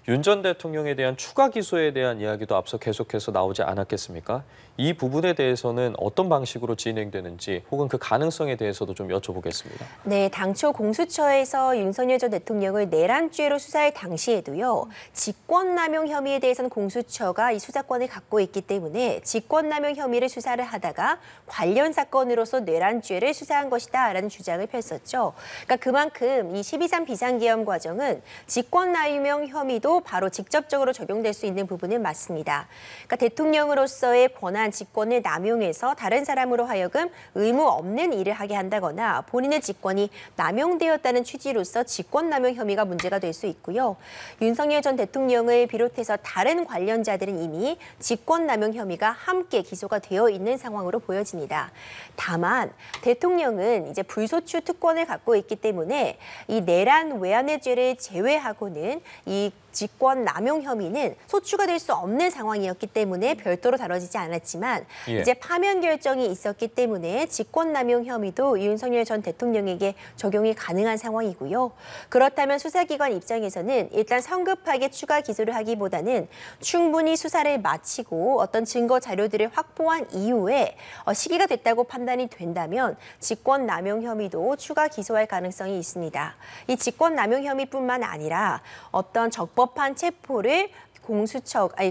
B: 윤 전 대통령에 대한 추가 기소에 대한 이야기도 앞서 계속해서 나오지 않았겠습니까? 이 부분에 대해서는 어떤 방식으로 진행되는지 혹은 그 가능성에 대해서도 좀 여쭤보겠습니다.
C: 네, 당초 공수처에서 윤석열 전 대통령을 내란죄로 수사할 당시에도요. 직권남용 혐의에 대해서는 공수처가 이 수사권을 갖고 있기 때문에 직권남용 혐의를 수사를 하다가 관련 사건으로서 내란죄를 수사한 것이다라는 주장을 펼쳤죠. 그러니까 그만큼 이 12.3 비상계엄 과정은 직권남용 혐의도 바로 직접적으로 적용될 수 있는 부분은 맞습니다. 그러니까 대통령으로서의 권한 직권을 남용해서 다른 사람으로 하여금 의무 없는 일을 하게 한다거나 본인의 직권이 남용되었다는 취지로서 직권남용 혐의가 문제가 될 수 있고요. 윤석열 전 대통령을 비롯해서 다른 관련자들은 이미 직권남용 혐의가 함께 기소가 되어 있는 상황으로 보여집니다. 다만 대통령은 이제 불소추 특권을 갖고 있기 때문에 이 내란 외환의 죄를 제외하고는 이 직권 남용 혐의는 소추가 될 수 없는 상황이었기 때문에 별도로 다뤄지지 않았지만 이제 파면 결정이 있었기 때문에 직권 남용 혐의도 윤석열 전 대통령에게 적용이 가능한 상황이고요. 그렇다면 수사기관 입장에서는 일단 성급하게 추가 기소를 하기보다는 충분히 수사를 마치고 어떤 증거 자료들을 확보한 이후에 시기가 됐다고 판단이 된다면 직권 남용 혐의도 추가 기소할 가능성이 있습니다. 이 직권 남용 혐의뿐만 아니라 어떤 적법한 체포를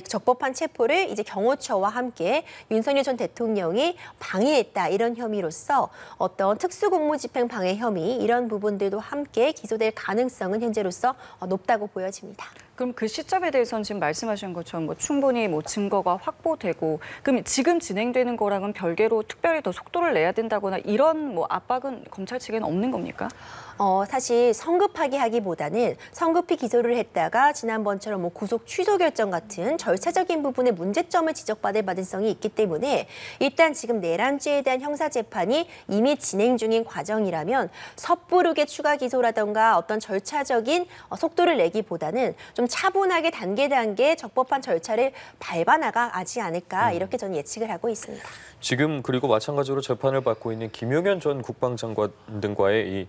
C: 적법한 체포를 이제 경호처와 함께 윤석열 전 대통령이 방해했다 이런 혐의로서 어떤 특수공무집행 방해 혐의 이런 부분들도 함께 기소될 가능성은 현재로서 높다고 보여집니다.
A: 그럼 그 시점에 대해서는 지금 말씀하신 것처럼 뭐 충분히 뭐 증거가 확보되고 그럼 지금 진행되는 거랑은 별개로 특별히 더 속도를 내야 된다거나 이런 뭐 압박은 검찰 측에는 없는 겁니까?
C: 사실 성급하게 하기보다는 성급히 기소를 했다가 지난번처럼 뭐 구속 취소 결정 같은 절차적인 부분에 문제점을 지적받을 가능성이 있기 때문에 일단 지금 내란죄에 대한 형사재판이 이미 진행 중인 과정이라면 섣부르게 추가 기소라던가 어떤 절차적인 속도를 내기보다는 좀 차분하게 단계 적법한 절차를 밟아나가지 않을까 이렇게 저는 예측을 하고 있습니다.
B: 지금 그리고 마찬가지로 재판을 받고 있는 김용현 전 국방장관 등과의 이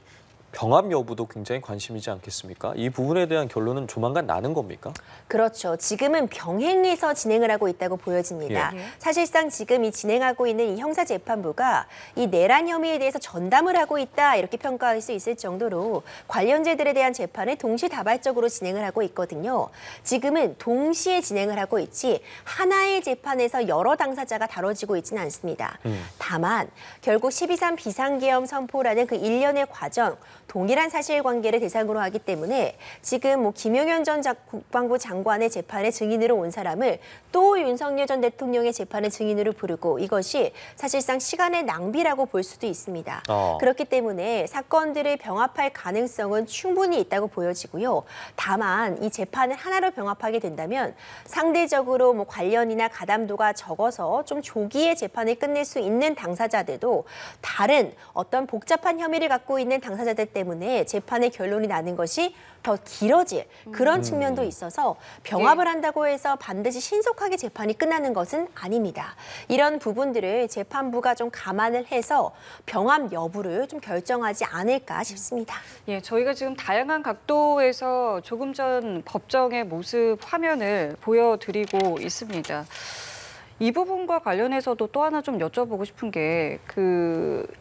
B: 병합 여부도 굉장히 관심이지 않겠습니까? 이 부분에 대한 결론은 조만간 나는 겁니까?
C: 그렇죠. 지금은 병행해서 진행을 하고 있다고 보여집니다.
A: 예.
C: 사실상 지금 이 진행하고 있는 이 형사재판부가 이 내란 혐의에 대해서 전담을 하고 있다 이렇게 평가할 수 있을 정도로 관련죄들에 대한 재판을 동시다발적으로 진행을 하고 있거든요. 지금은 동시에 진행을 하고 있지 하나의 재판에서 여러 당사자가 다뤄지고 있지는 않습니다. 다만 결국 12.3 비상계엄 선포라는 그 일련의 과정, 동일한 사실관계를 대상으로 하기 때문에 지금 뭐 김용현 전 국방부 장관의 재판에 증인으로 온 사람을 또 윤석열 전 대통령의 재판에 증인으로 부르고 이것이 사실상 시간의 낭비라고 볼 수도 있습니다. 그렇기 때문에 사건들을 병합할 가능성은 충분히 있다고 보여지고요. 다만 이 재판을 하나로 병합하게 된다면 상대적으로 뭐 관련이나 가담도가 적어서 좀 조기에 재판을 끝낼 수 있는 당사자들도 다른 어떤 복잡한 혐의를 갖고 있는 당사자들 때문에 재판의 결론이 나는 것이 더 길어질 그런 측면도 있어서 병합을 한다고 해서 반드시 신속하게 재판이 끝나는 것은 아닙니다. 이런 부분들을 재판부가 좀 감안을 해서 병합 여부를 좀 결정하지 않을까 싶습니다.
A: 예, 저희가 지금 다양한 각도에서 조금 전 법정의 모습 화면을 보여드리고 있습니다. 이 부분과 관련해서도 또 하나 좀 여쭤보고 싶은 게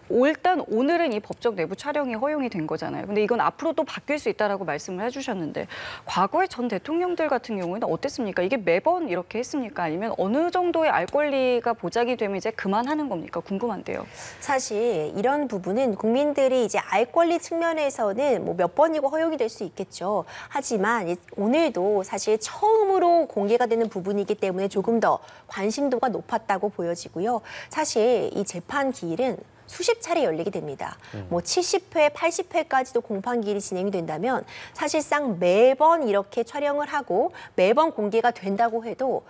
A: 일단 오늘은 이 법정 내부 촬영이 허용이 된 거잖아요. 근데 이건 앞으로도 바뀔 수 있다라고 말씀을 해주셨는데 과거의 전 대통령들 같은 경우에는 어땠습니까? 이게 매번 이렇게 했습니까? 아니면 어느 정도의 알 권리가 보장이 되면 이제 그만하는 겁니까? 궁금한데요.
C: 사실 이런 부분은 국민들이 이제 알 권리 측면에서는 뭐 몇 번이고 허용이 될 수 있겠죠. 하지만 오늘도 사실 처음으로 공개가 되는 부분이기 때문에 조금 더 관심도가 높았다고 보여지고요. 사실 이 재판 기일은 수십 차례 열리게 됩니다. 뭐 70회, 80회까지도 공판 기일이 진행이 된다면 사실상 매번 이렇게 촬영을 하고 매번 공개가 된다고 해도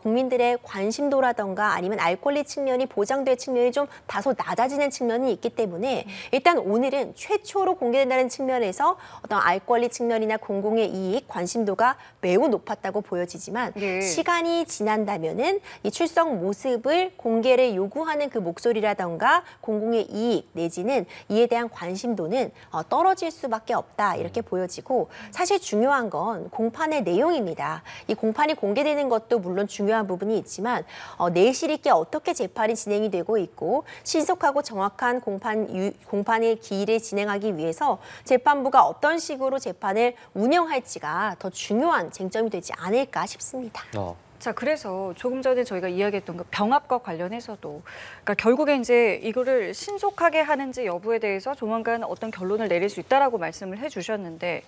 C: 국민들의 관심도라던가 아니면 알 권리 측면이 보장될 측면이 좀 다소 낮아지는 측면이 있기 때문에 일단 오늘은 최초로 공개된다는 측면에서 어떤 알 권리 측면이나 공공의 이익, 관심도가 매우 높았다고 보여지지만
A: 예.
C: 시간이 지난다면은 이 출석 모습을 공개를 요구하는 그 목소리라던가 공공의 이익 내지는 이에 대한 관심도는 떨어질 수밖에 없다 이렇게 보여지고 사실 중요한 건 공판의 내용입니다. 이 공판이 공개되는 것도 물론 중요한 부분이 있지만 내실 있게 어떻게 재판이 진행이 되고 있고 신속하고 정확한 공판의 기일을 진행하기 위해서 재판부가 어떤 식으로 재판을 운영할지가 더 중요한 쟁점이 되지 않을까 싶습니다.
A: 자, 그래서 조금 전에 저희가 이야기했던 그 병합과 관련해서도 그러니까 결국에 이제 이거를 신속하게 하는지 여부에 대해서 조만간 어떤 결론을 내릴 수 있다라고 말씀을 해주셨는데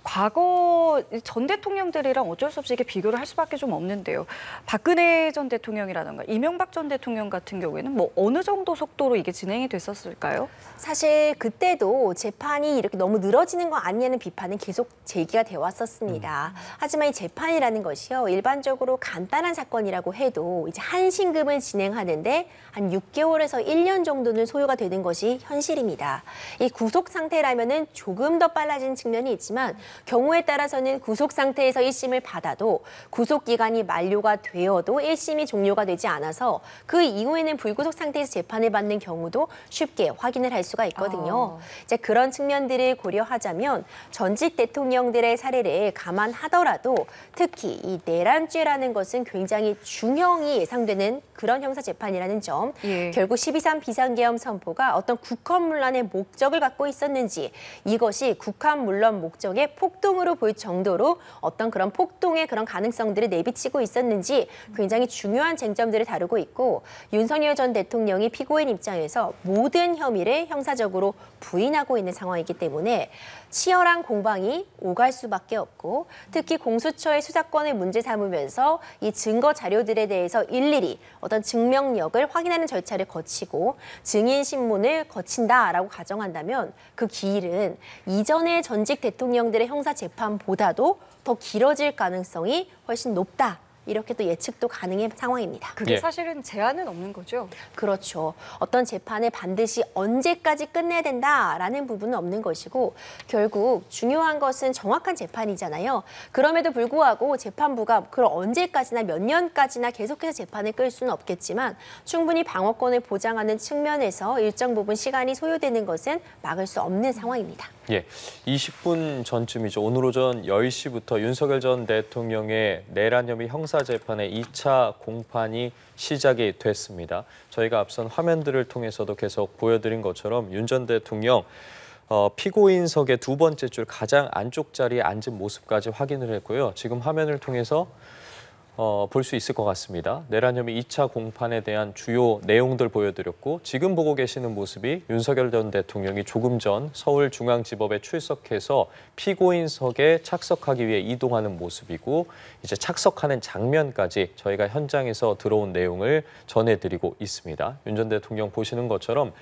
A: 과거 전 대통령들이랑 어쩔 수 없이 이게 비교를 할 수밖에 좀 없는데요. 박근혜 전 대통령이라든가 이명박 전 대통령 같은 경우에는 뭐 어느 정도 속도로 이게 진행이 됐었을까요?
C: 사실 그때도 재판이 이렇게 너무 늘어지는 거 아니냐는 비판은 계속 제기가 되어 왔었습니다. 하지만 이 재판이라는 것이요. 일반적으로 간단한 사건이라고 해도 이제 한 심금을 진행하는데 한 6개월에서 1년 정도는 소요가 되는 것이 현실입니다. 이 구속 상태라면은 조금 더 빨라진 측면이 있지만 경우에 따라서는 구속 상태에서 1심을 받아도 구속 기간이 만료가 되어도 1심이 종료가 되지 않아서 그 이후에는 불구속 상태에서 재판을 받는 경우도 쉽게 확인을 할 수가 있거든요. 이제 그런 측면들을 고려하자면 전직 대통령들의 사례를 감안하더라도 특히 이 내란죄라는 것은 굉장히 중형이 예상되는 그런 형사 재판이라는 점.
A: 예.
C: 결국 12.3 비상계엄 선포가 어떤 국헌문란의 목적을 갖고 있었는지 이것이 국헌문란 목적의 폭동으로 보일 정도로 어떤 그런 폭동의 그런 가능성들을 내비치고 있었는지 굉장히 중요한 쟁점들을 다루고 있고 윤석열 전 대통령이 피고인 입장에서 모든 혐의를 형사적으로 부인하고 있는 상황이기 때문에 치열한 공방이 오갈 수밖에 없고 특히 공수처의 수사권을 문제 삼으면서 이 증거 자료들에 대해서 일일이 어떤 증명력을 확인하는 절차를 거치고 증인 신문을 거친다라고 가정한다면 그 기일은 이전의 전직 대통령들의 형사 재판보다도 더 길어질 가능성이 훨씬 높다. 이렇게 또 예측도 가능한 상황입니다.
A: 그게
B: 예.
A: 사실은 제한은 없는 거죠?
C: 그렇죠. 어떤 재판을 반드시 언제까지 끝내야 된다라는 부분은 없는 것이고 결국 중요한 것은 정확한 재판이잖아요. 그럼에도 불구하고 재판부가 그걸 언제까지나 몇 년까지나 계속해서 재판을 끌 수는 없겠지만 충분히 방어권을 보장하는 측면에서 일정 부분 시간이 소요되는 것은 막을 수 없는 상황입니다.
B: 예, 20분 전쯤이죠. 오늘 오전 10시부터 윤석열 전 대통령의 내란 혐의 형사재판의 2차 공판이 시작이 됐습니다. 저희가 앞선 화면들을 통해서도 계속 보여드린 것처럼 윤 전 대통령 피고인석의 두 번째 줄 가장 안쪽 자리에 앉은 모습까지 확인을 했고요. 지금 화면을 통해서 볼 수 있을 것 같습니다. 내란 혐의 2차 공판에 대한 주요 내용들 보여드렸고 지금 보고 계시는 모습이 윤석열 전 대통령이 조금 전 서울중앙지법에 출석해서 피고인석에 착석하기 위해 이동하는 모습이고 이제 착석하는 장면까지 저희가 현장에서 들어온 내용을 전해드리고 있습니다. 윤 전 대통령 보시는 것처럼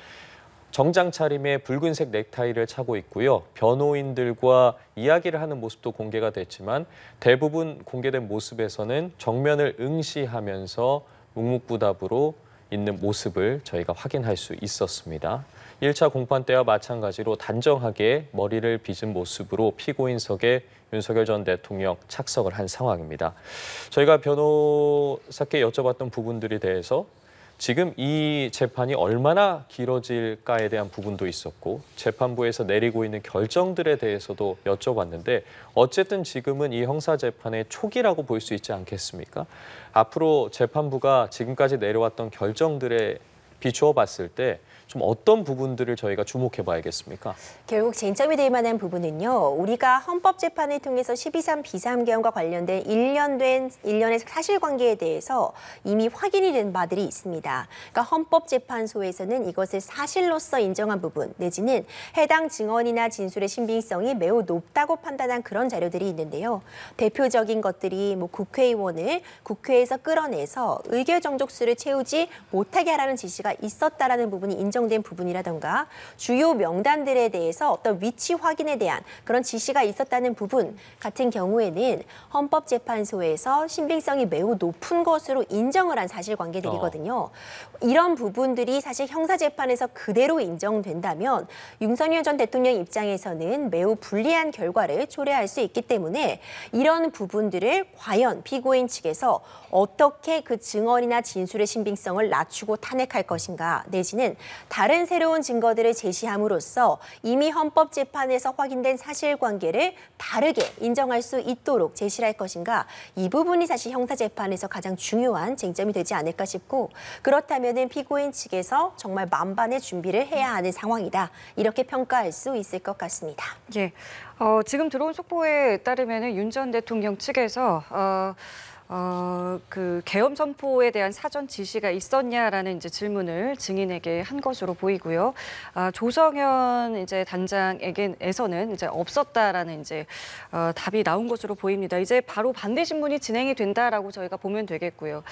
B: 정장 차림에 붉은색 넥타이를 차고 있고요. 변호인들과 이야기를 하는 모습도 공개가 됐지만 대부분 공개된 모습에서는 정면을 응시하면서 묵묵부답으로 있는 모습을 저희가 확인할 수 있었습니다. 1차 공판 때와 마찬가지로 단정하게 머리를 빗은 모습으로 피고인석에 윤석열 전 대통령 착석을 한 상황입니다. 저희가 변호사께 여쭤봤던 부분들에 대해서 지금 이 재판이 얼마나 길어질까에 대한 부분도 있었고 재판부에서 내리고 있는 결정들에 대해서도 여쭤봤는데 어쨌든 지금은 이 형사재판의 초기라고 볼 수 있지 않겠습니까? 앞으로 재판부가 지금까지 내려왔던 결정들에 비추어 봤을 때 좀 어떤 부분들을 저희가 주목해 봐야겠습니까?
C: 결국 쟁점이 될 만한 부분은요. 우리가 헌법재판을 통해서 12.3 비상계엄과 관련된 일련의 사실관계에 대해서 이미 확인이 된 바들이 있습니다. 그러니까 헌법재판소에서는 이것을 사실로서 인정한 부분 내지는 해당 증언이나 진술의 신빙성이 매우 높다고 판단한 그런 자료들이 있는데요. 대표적인 것들이 국회의원을 국회에서 끌어내서 의결 정족수를 채우지 못하게 하라는 지시가 있었다라는 부분이 인정된 부분이라던가 주요 명단들에 대해서 어떤 위치 확인에 대한 그런 지시가 있었다는 부분 같은 경우에는 헌법재판소에서 신빙성이 매우 높은 것으로 인정을 한 사실관계들이거든요. 이런 부분들이 사실 형사재판에서 그대로 인정된다면 윤석열 전 대통령 입장에서는 매우 불리한 결과를 초래할 수 있기 때문에 이런 부분들을 과연 피고인 측에서 어떻게 그 증언이나 진술의 신빙성을 낮추고 탄핵할 것인가 내지는 다른 새로운 증거들을 제시함으로써 이미 헌법재판에서 확인된 사실관계를 다르게 인정할 수 있도록 제시를 할 것인가 이 부분이 사실 형사재판에서 가장 중요한 쟁점이 되지 않을까 싶고 그렇다면 피고인 측에서 정말 만반의 준비를 해야 하는 상황이다 이렇게 평가할 수 있을 것 같습니다.
A: 예, 지금 들어온 속보에 따르면 윤 전 대통령 측에서 그 계엄 선포에 대한 사전 지시가 있었냐라는 이제 질문을 증인에게 한 것으로 보이고요. 조성현 이제 단장에게서는 이제 없었다라는 이제 답이 나온 것으로 보입니다. 이제 바로 반대 신문이 진행이 된다라고 저희가 보면 되겠고요.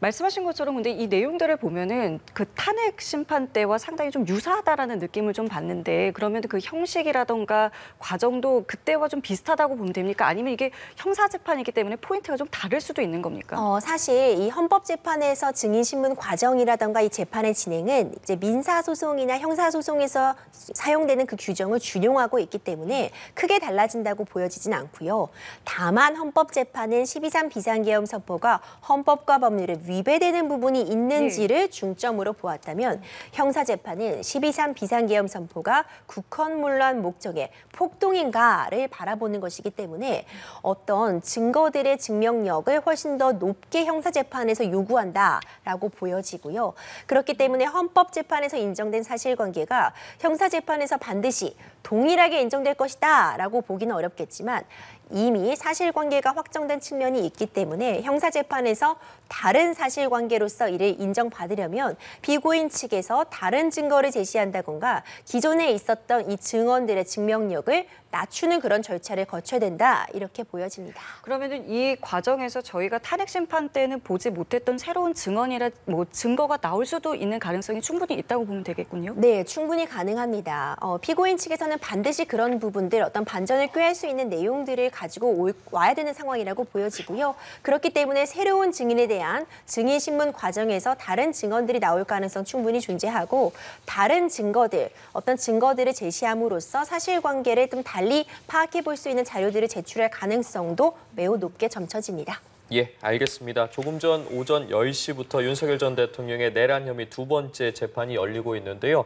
A: 말씀하신 것처럼 근데 이 내용들을 보면은 그 탄핵 심판 때와 상당히 좀 유사하다라는 느낌을 좀 받는데 그러면 그 형식이라던가 과정도 그때와 좀 비슷하다고 보면 됩니까? 아니면 이게 형사재판이기 때문에 포인트가 좀 다를 수도 있는 겁니까?
C: 사실 이 헌법재판에서 증인신문 과정이라던가 이 재판의 진행은 이제 민사소송이나 형사소송에서 사용되는 그 규정을 준용하고 있기 때문에 크게 달라진다고 보여지진 않고요. 다만 헌법재판은 12.3 비상계엄 선포가 헌법과 법률에 위배되는 부분이 있는지를 중점으로 보았다면 형사재판은 12.3 비상계엄 선포가 국헌문란 목적의 폭동인가를 바라보는 것이기 때문에 어떤 증거들의 증명력을 훨씬 더 높게 형사재판에서 요구한다라고 보여지고요. 그렇기 때문에 헌법재판에서 인정된 사실관계가 형사재판에서 반드시 동일하게 인정될 것이다라고 보기는 어렵겠지만 이미 사실관계가 확정된 측면이 있기 때문에 형사재판에서 다른 사실관계로서 이를 인정받으려면 피고인 측에서 다른 증거를 제시한다던가 기존에 있었던 이 증언들의 증명력을 낮추는 그런 절차를 거쳐야 된다 이렇게 보여집니다.
A: 그러면은 이 과정에서 저희가 탄핵 심판 때는 보지 못했던 새로운 증언이라 증거가 나올 수도 있는 가능성이 충분히 있다고 보면 되겠군요.
C: 네, 충분히 가능합니다. 피고인 측에서는 반드시 그런 부분들 어떤 반전을 꾀할 수 있는 내용들을 가지고 와야 되는 상황이라고 보여지고요. 그렇기 때문에 새로운 증인에 대한 증인 신문 과정에서 다른 증언들이 나올 가능성 충분히 존재하고 다른 증거들, 어떤 증거들을 제시함으로써 사실관계를 좀 달리 파악해 볼 수 있는 자료들을 제출할 가능성도 매우 높게 점쳐집니다.
B: 예, 알겠습니다. 조금 전 오전 10시부터 윤석열 전 대통령의 내란 혐의 두 번째 재판이 열리고 있는데요.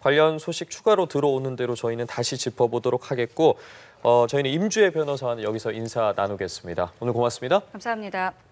B: 관련 소식 추가로 들어오는 대로 저희는 다시 짚어보도록 하겠고 저희는 임주혜 변호사와는 여기서 인사 나누겠습니다. 오늘 고맙습니다.
A: 감사합니다.